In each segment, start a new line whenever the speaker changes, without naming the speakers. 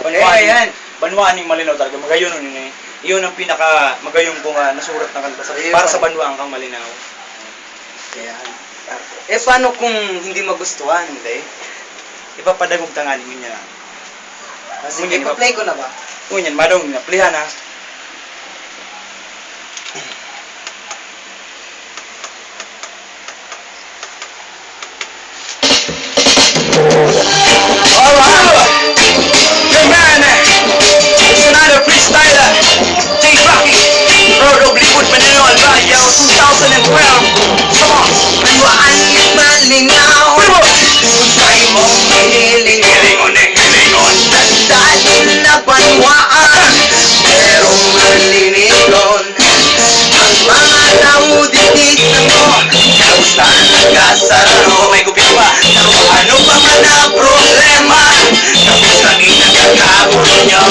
Ayan.
Banwaan ng malinaw talaga. Magayon nun eh. Iyon ang pinaka magayon kong nasurat na kanta para sa banwaan kang malinaw.
Ayan. Paano kung hindi magustuhan? Hindi.
Ipapadagog tanganin yun niya.
Sige, pa-play ko na ba?
Ngunyan, madong naplihan ha. Alright! Your man, it's another freestyler, J. Rocky, Road of Liquid Manila Albayo, 2012. Come on!
Banwaan ng malinaw, sa'yo mong hihiling.
Hilingon.
Tandaan na banwaan, pero malinigon. Ang mga naudikita mo, kamusta nagkasararo?
May gupit pa.
Ano pa man ang problema, tapos lagi nagkakagulo nyo.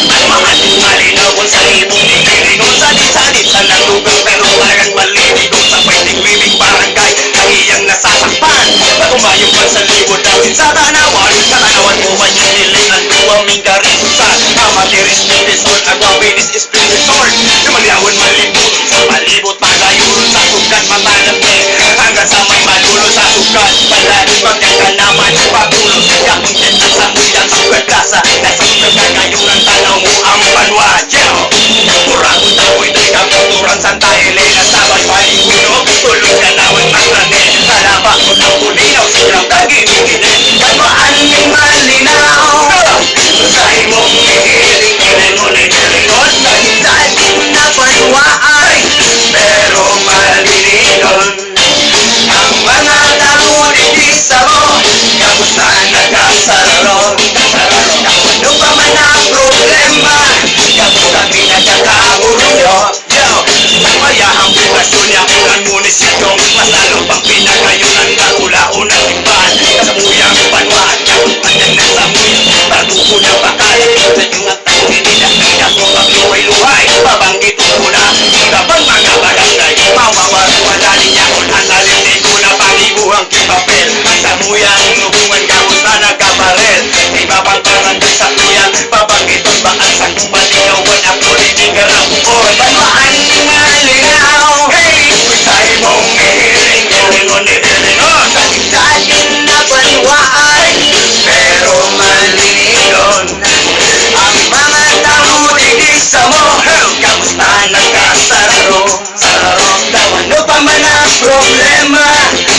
At mahating malinaw kung sa ibong hilingon. Sadit-sadit sa nalugang pero talagang malinig. Kung sa pwedeng bibig barangay, kahiyang nasasakpan. Patumayong man sa libod natin sa tanawan. Katanawan mo man yung hilingan ko aming karisusan. Amatiris medison, agwabinis espiritor. Lumaliawan malibot sa palibot pagayun. Sa sugat matanap hanggang sa may madulo sa sugat. Palaging magdaka naman pagdulo. Yakong dyan sa muyang pagkasa. Nasa sugat na ngayon ang tanaw mo ang banwa. Kurang tapoy do'y kaputuran Santa Elena sabay paliguno. Tulog ka naman makrane. Kalaba ko ng kulinaw silang daging-ginin.
Banwaan ng malinaw,
Sa'yo mong hihiling. Hilingon.
tandaan na banwaan,
Pero malinigon.
ang mga naudikita mo,
Kamusta nagkasararo?
ano pa man ang problema,
Kapag kami nagkakagulo. Mayahang bukasyon niya ang munisisyong mas lalo pang pinagayon ang kaula-unang iban. Kasamuyang banwaan, kapag panyan na sa muyan. Patuko na bakal, sa iyong at ang pinakita mo ang luhay-luhay. Pabanggit mo na, iba pang mga barangay. Mawawala niya kung analin ko na paniguhang kipapel. Ang samuyang hubungan kamusta nagkabarel. Iba pang barangay sa kuyan, pabanggit ba ang sakong baligawan ako ninigarang buon.
banwaan ng malinaw,
Hey! Sa'yo mong hihiling, hilingon.
tandaan na banwaan,
Pero malinigon.
ang mga naudikita mo,
Kamusta nagkasararo?
ano pa man ang problema,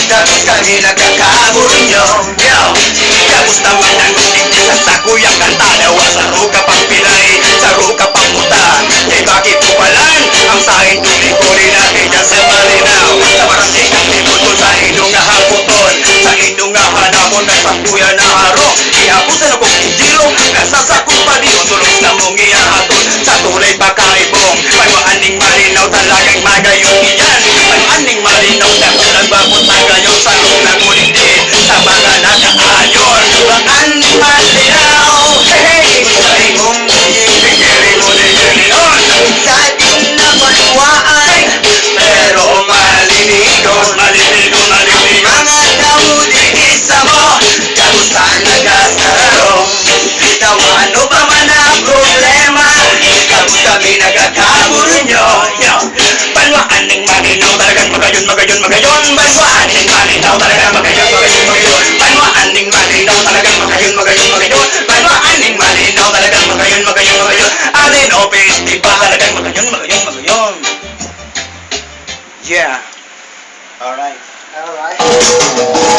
Tapos kami nagkakagulo. Kamusta man ang ulit sa sakuyang kantanawa? Saro ka pang pilay, saro ka pang muta. Eh bakit pupalan ang sahin tuloy-tuloy natin dyan sa malinaw? Sa barangay ng limuton sa inyong nahaputon. Sa inyong nahanapon ng sakuya na harong. Ihapusan akong injirong, nasasakong pa di tulog na mong ihahatol. Sa tulay pa kaibong, pagmaaning malinaw talagang magayon iyan. Pagmaaning malinaw na kung nagbabot na gayon sa loob ng ulit din. Sa mga nakaayon,
banwaan ng malinaw,
hey! Sa'yo mong hihiling mo nililinon.
tandaan na banwaan,
Pero malinigon.
mga naudikita mo,
Kamusta nagkasararo?
ano pa man ang problema,
Tapos kami nagkakagulo nyo. Banwaan ng malinaw talagang magayon. Banwaan ng malinaw talagang magayon. Banwaan ng malinaw talagang magayon. Banwaan ng malinaw talagang magayon. Alin o festival talagang magayon. Yeah. Alright.
alright.